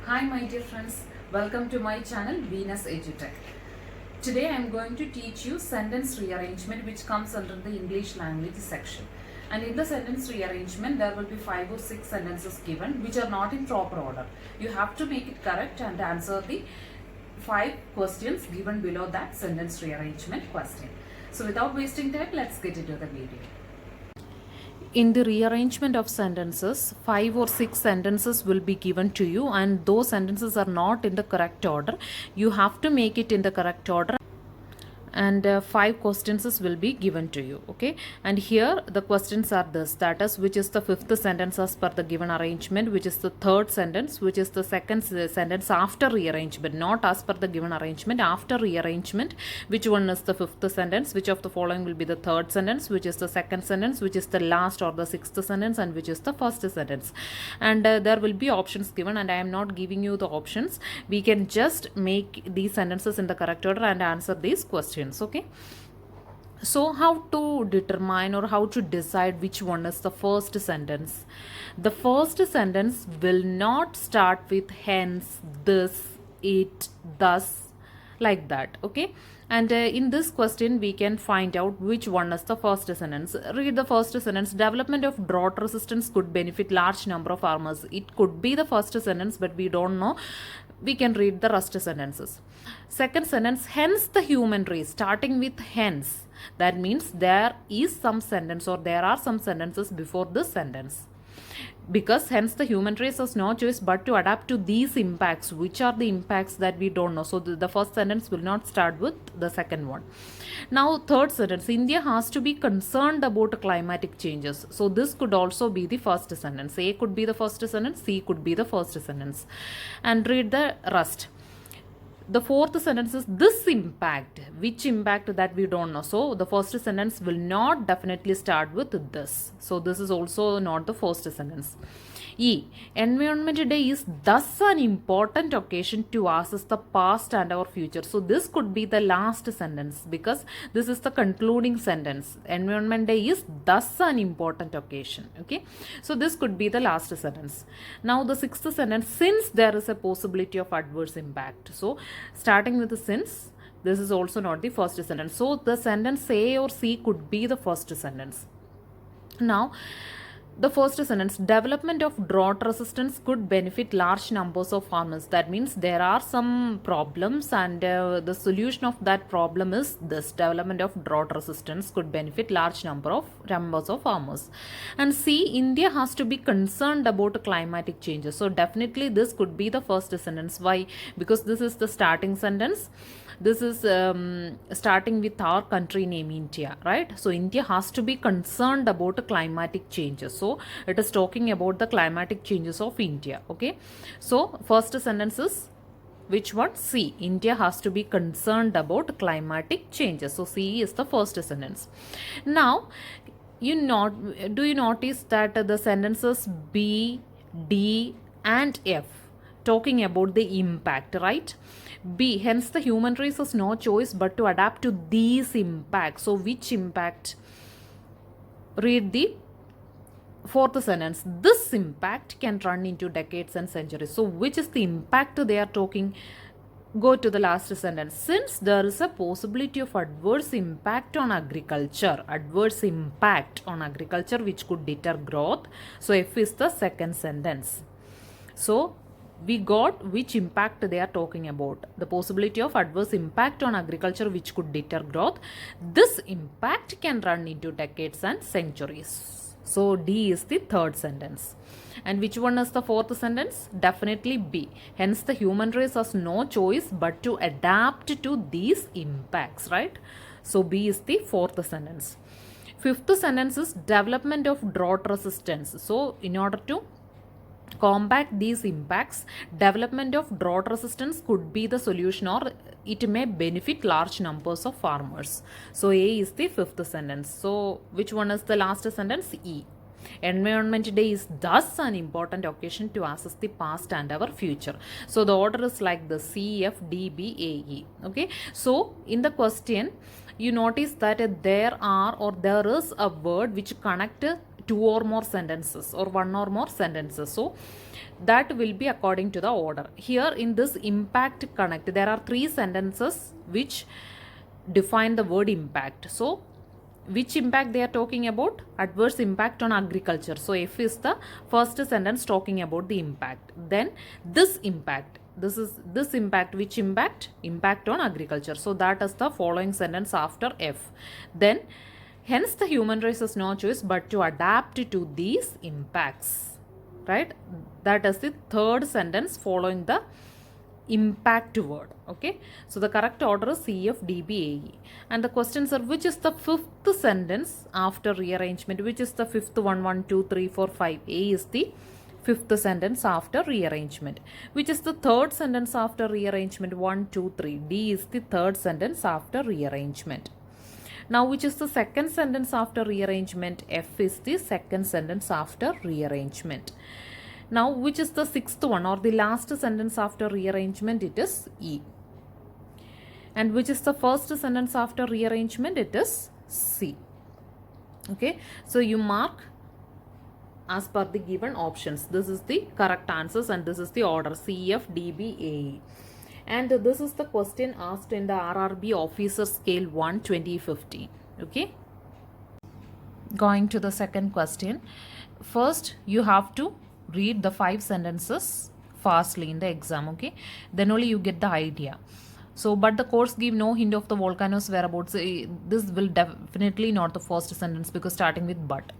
Hi my dear friends, welcome to my channel Venus EduTech. Today I am going to teach you sentence rearrangement which comes under the English language section. And in the sentence rearrangement there will be 5 or 6 sentences given which are not in proper order. You have to make it correct and answer the 5 questions given below that sentence rearrangement question. So without wasting time, let's get into the video. In the rearrangement of sentences, 5 or 6 sentences will be given to you, and those sentences are not in the correct order. You have to make it in the correct order, and 5 questions will be given to you. Okay, and here the questions are this, that is, which is the 5th sentence as per the given arrangement, which is the 3rd sentence, which is the 2nd sentence after rearrangement, not as per the given arrangement, after rearrangement, which one is the 5th sentence, which of the following will be the 3rd sentence, which is the 2nd sentence, which is the last or the 6th sentence, and which is the 1st sentence. And there will be options given, and I am not giving you the options. We can just make these sentences in the correct order and answer these questions. Okay, so how to determine or how to decide which one is the first sentence? The first sentence will not start with hence, this, it, thus, like that. Okay, and in this question we can find out which one is the first sentence. Read the first sentence. Development of drought resistance could benefit large number of farmers. It could be the first sentence, but we don't know. We can read the rest sentences. Second sentence, hence the human race, starting with hence. That means there is some sentence or there are some sentences before this sentence. Because hence the human race has no choice but to adapt to these impacts. Which are the impacts that we don't know? So the first sentence will not start with the second one. Now third sentence, India has to be concerned about climatic changes. So this could also be the first sentence. A could be the first sentence, C could be the first sentence. And read the rest. The fourth sentence is this impact. Which impact, that we don't know. So the first sentence will not definitely start with this. So this is also not the first sentence. E. Environment Day is thus an important occasion to assess the past and our future. So this could be the last sentence because this is the concluding sentence. Environment Day is thus an important occasion. Okay, so this could be the last sentence. Now the sixth sentence, since there is a possibility of adverse impact. So starting with the since, this is also not the first sentence. So the sentence A or C could be the first sentence. Now the first sentence, development of drought resistance could benefit large numbers of farmers. That means there are some problems, and the solution of that problem is this: development of drought resistance could benefit large numbers of farmers. And C, India has to be concerned about climatic changes. So definitely this could be the first sentence. Why? Because this is the starting sentence. This is starting with our country name, India, right? So India has to be concerned about climatic changes. So it is talking about the climatic changes of India. Okay, so first sentence is which one? C. India has to be concerned about climatic changes. So C is the first sentence. Now do you notice that the sentences B, D and F talking about the impact, right? B, hence the human race has no choice but to adapt to these impacts. So which impact? Read the fourth sentence. This impact can run into decades and centuries. So which is the impact they are talking? Go to the last sentence. Since there is a possibility of adverse impact on agriculture, which could deter growth. So F is the second sentence. So we got which impact they are talking about. The possibility of adverse impact on agriculture which could deter growth. This impact can run into decades and centuries. So D is the third sentence. And which one is the fourth sentence? Definitely B. Hence the human race has no choice but to adapt to these impacts, right? So B is the fourth sentence. Fifth sentence is development of drought resistance. So in order to combat these impacts, development of drought resistance could be the solution, or it may benefit large numbers of farmers. So A is the fifth sentence. So which one is the last sentence? E. Environment Day is thus an important occasion to assess the past and our future. So the order is like the C, F, D, B, A, E. Okay, so in the question you notice that there is a word which connect two or more sentences or one or more sentences. So that will be according to the order. Here in this impact connect, there are three sentences which define the word impact. So which impact they are talking about? Adverse impact on agriculture. So F is the first sentence talking about the impact. Then this impact, this impact, which impact? Impact on agriculture. So that is the following sentence after F. Then hence the human race has no choice but to adapt to these impacts, right? That is the third sentence following the impact word. Okay, so the correct order is C, F, D, B, A, E. And the questions are, which is the fifth sentence after rearrangement? Which is the fifth one? 1, 2, 3, 4, 5. A is the fifth sentence after rearrangement. Which is the third sentence after rearrangement? 1, 2, 3. D is the third sentence after rearrangement. Now, which is the second sentence after rearrangement? F is the second sentence after rearrangement. Now, which is the sixth one or the last sentence after rearrangement? It is E. And which is the first sentence after rearrangement? It is C. Okay, so you mark as per the given options. This is the correct answers and this is the order C, F, D, B, A, E. And this is the question asked in the RRB Officer Scale 1 2015. Okay, going to the second question. First, you have to read the 5 sentences fastly in the exam. Okay, then only you get the idea. So, but the course give no hint of the volcano's whereabouts. This will definitely not the first sentence because starting with but.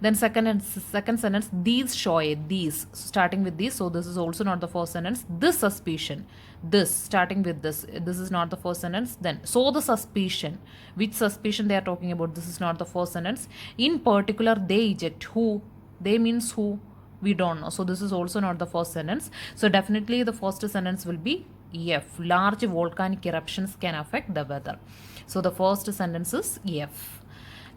Then second sentence, these show these, starting with these. So this is also not the first sentence. This suspicion, this, starting with this is not the first sentence. Then so the suspicion, which suspicion they are talking about? This is not the first sentence. In particular, they eject. Who? They means who? We don't know. So this is also not the first sentence. So definitely the first sentence will be F. Large volcanic eruptions can affect the weather. So the first sentence is F.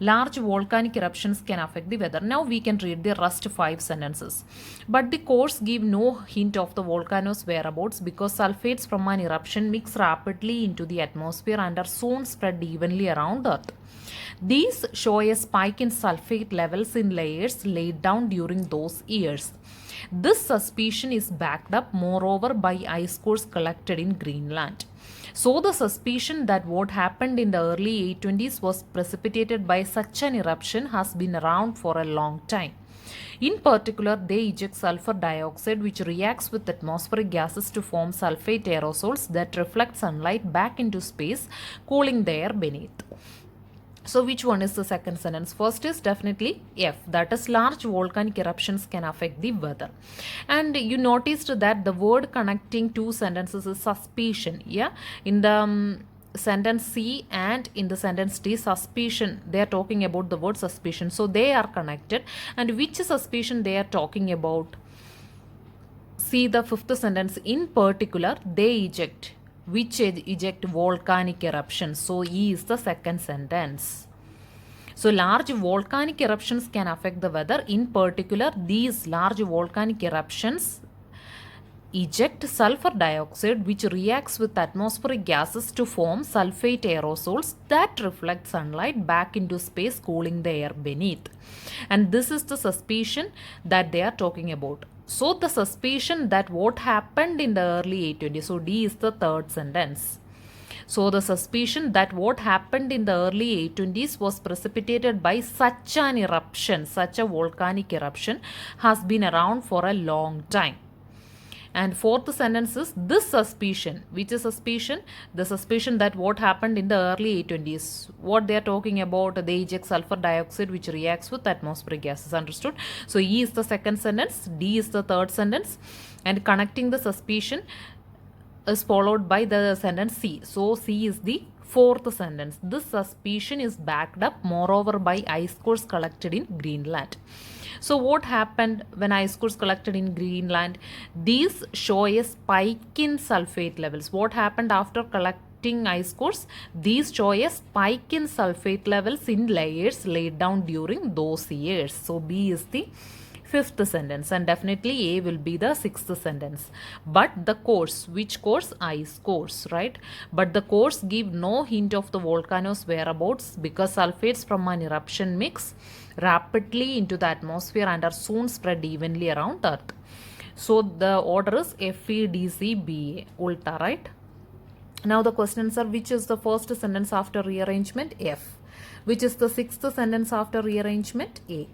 Large volcanic eruptions can affect the weather. Now we can read the rest 5 sentences. But the course give no hint of the volcano's whereabouts because sulfates from an eruption mix rapidly into the atmosphere and are soon spread evenly around Earth. These show a spike in sulfate levels in layers laid down during those years. This suspicion is backed up moreover by ice cores collected in Greenland. So the suspicion that what happened in the early 820s was precipitated by such an eruption has been around for a long time. In particular, they eject sulfur dioxide which reacts with atmospheric gases to form sulfate aerosols that reflect sunlight back into space, cooling the air beneath. So which one is the second sentence? First is definitely F, that is large volcanic eruptions can affect the weather. And you noticed that the word connecting 2 sentences is suspicion. Yeah, in the sentence C and in the sentence D, suspicion, they are talking about the word suspicion. So they are connected. And which suspicion they are talking about? See the fifth sentence. In particular, they eject. Which eject? Volcanic eruptions. So E is the second sentence. So large volcanic eruptions can affect the weather. In particular, these large volcanic eruptions eject sulfur dioxide which reacts with atmospheric gases to form sulfate aerosols that reflect sunlight back into space, cooling the air beneath. And this is the suspicion that they are talking about. So the suspicion that what happened in the early 820s. So D is the third sentence. So the suspicion that what happened in the early 820s was precipitated by such an eruption, such a volcanic eruption, has been around for a long time. And fourth sentence is this suspicion. Which is suspicion? The suspicion that what happened in the early 820s. What they are talking about? They eject sulfur dioxide which reacts with atmospheric gases. Understood? So E is the second sentence. D is the third sentence. And connecting the suspicion is followed by the sentence C. So C is the fourth sentence. This suspicion is backed up moreover by ice cores collected in Greenland. So what happened when ice cores collected in Greenland? These show a spike in sulfate levels. What happened after collecting ice cores? These show a spike in sulfate levels in layers laid down during those years. So B is the fifth sentence and definitely A will be the sixth sentence. But the course, which course? Ice cores, right? But the course give no hint of the volcano's whereabouts because sulfates from an eruption mix rapidly into the atmosphere and are soon spread evenly around Earth. So the order is FEDCBA, ulta, right? Now the questions are, which is the first sentence after rearrangement? F. Which is the sixth sentence after rearrangement? A.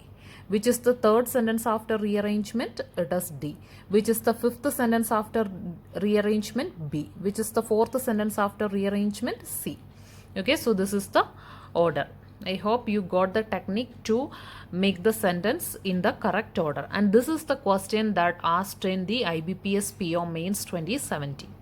Which is the third sentence after rearrangement? It is D. Which is the fifth sentence after rearrangement? B. Which is the fourth sentence after rearrangement? C. Okay, so this is the order. I hope you got the technique to make the sentence in the correct order. And this is the question that asked in the IBPS PO Mains 2017.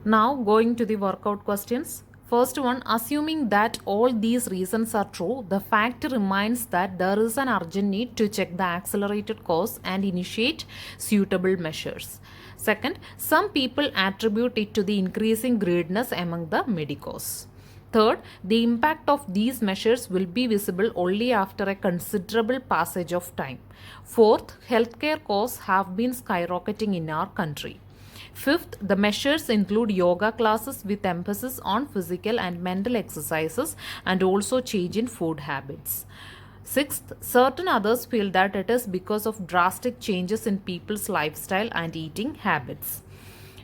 Now going to the workout questions. First one, assuming that all these reasons are true, the fact remains that there is an urgent need to check the accelerated course and initiate suitable measures. Second, some people attribute it to the increasing greediness among the medicos. Third, the impact of these measures will be visible only after a considerable passage of time. Fourth, healthcare costs have been skyrocketing in our country. Fifth, the measures include yoga classes with emphasis on physical and mental exercises and also change in food habits. Sixth, certain others feel that it is because of drastic changes in people's lifestyle and eating habits.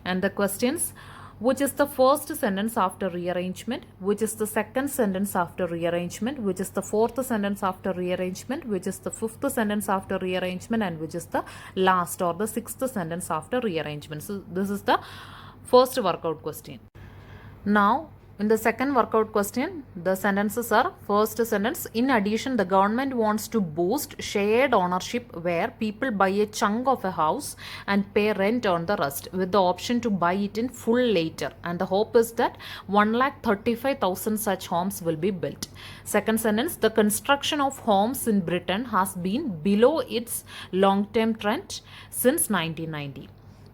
And the questions, which is the first sentence after rearrangement, which is the second sentence after rearrangement, which is the fourth sentence after rearrangement, which is the fifth sentence after rearrangement, and which is the last or the sixth sentence after rearrangement. So this is the first workout question. Now in the second workout question, the sentences are, first sentence, in addition, the government wants to boost shared ownership where people buy a chunk of a house and pay rent on the rest with the option to buy it in full later. And the hope is that 1,35,000 such homes will be built. Second sentence, the construction of homes in Britain has been below its long-term trend since 1990.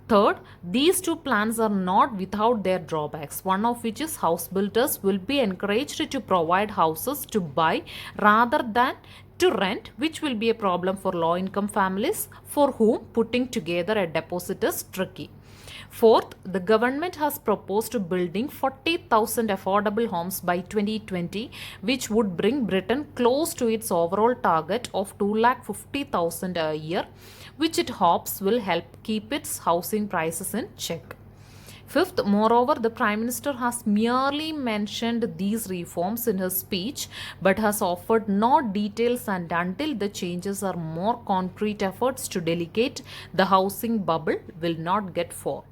Third, these two plans are not without their drawbacks, one of which is house builders will be encouraged to provide houses to buy rather than to rent, which will be a problem for low-income families for whom putting together a deposit is tricky. Fourth, the government has proposed building 40,000 affordable homes by 2020, which would bring Britain close to its overall target of 250,000 a year, which it hopes will help keep its housing prices in check. Fifth, moreover, the Prime Minister has merely mentioned these reforms in his speech but has offered no details, and until the changes are more concrete, efforts to delegate the housing bubble will not get far.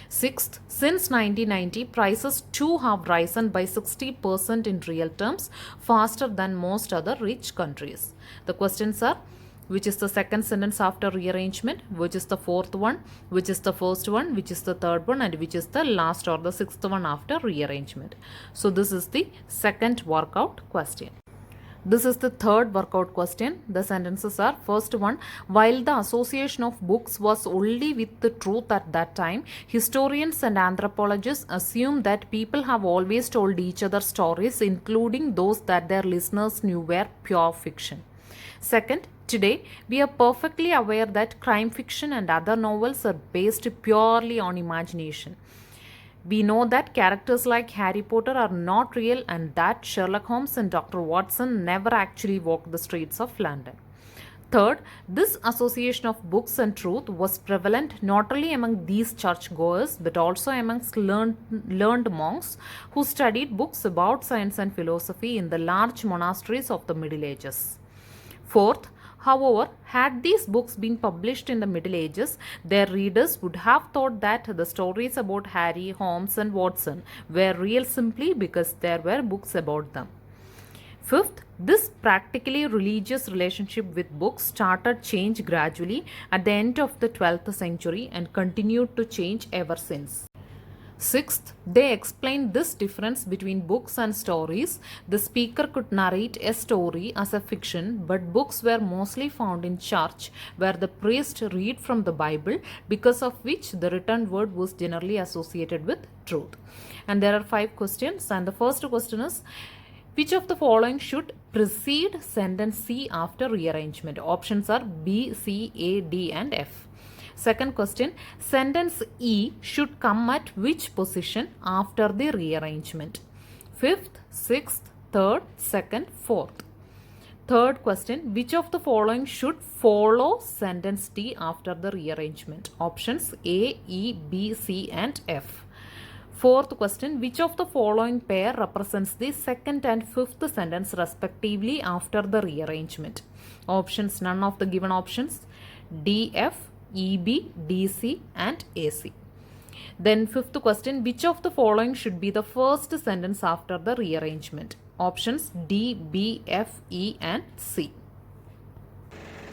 Sixth, since 1990, prices too have risen by 60% in real terms, faster than most other rich countries. The questions are, which is the second sentence after rearrangement, which is the fourth one, which is the first one, which is the third one, and which is the last or the sixth one after rearrangement. So this is the second workout question. This is the third workout question. The sentences are, first one, while the association of books was only with the truth at that time, historians and anthropologists assume that people have always told each other stories, including those that their listeners knew were pure fiction. Second, today we are perfectly aware that crime fiction and other novels are based purely on imagination. We know that characters like Harry Potter are not real and that Sherlock Holmes and Dr. Watson never actually walked the streets of London. Third, this association of books and truth was prevalent not only among these churchgoers but also amongst learned monks who studied books about science and philosophy in the large monasteries of the Middle Ages. Fourth, however, had these books been published in the Middle Ages, their readers would have thought that the stories about Harry, Holmes, and Watson were real simply because there were books about them. Fifth, this practically religious relationship with books started change gradually at the end of the 12th century and continued to change ever since. Sixth, they explained this difference between books and stories. The speaker could narrate a story as a fiction, but books were mostly found in church where the priest read from the Bible, because of which the written word was generally associated with truth. And there are 5 questions, and the first question is, which of the following should precede sentence C after rearrangement? Options are B, C, A, D, and F. Second question, sentence E should come at which position after the rearrangement? Fifth, sixth, third, second, fourth. Third question, which of the following should follow sentence D after the rearrangement? Options A, E, B, C and F. Fourth question, which of the following pair represents the second and fifth sentence respectively after the rearrangement? Options, none of the given options, D, F, E, B, D, C and A, C. Then fifth question, which of the following should be the first sentence after the rearrangement? Options D, B, F, E and C.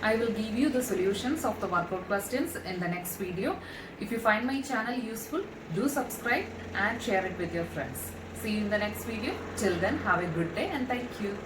I will give you the solutions of the workout questions in the next video. If you find my channel useful, do subscribe and share it with your friends. See you in the next video. Till then, have a good day and thank you.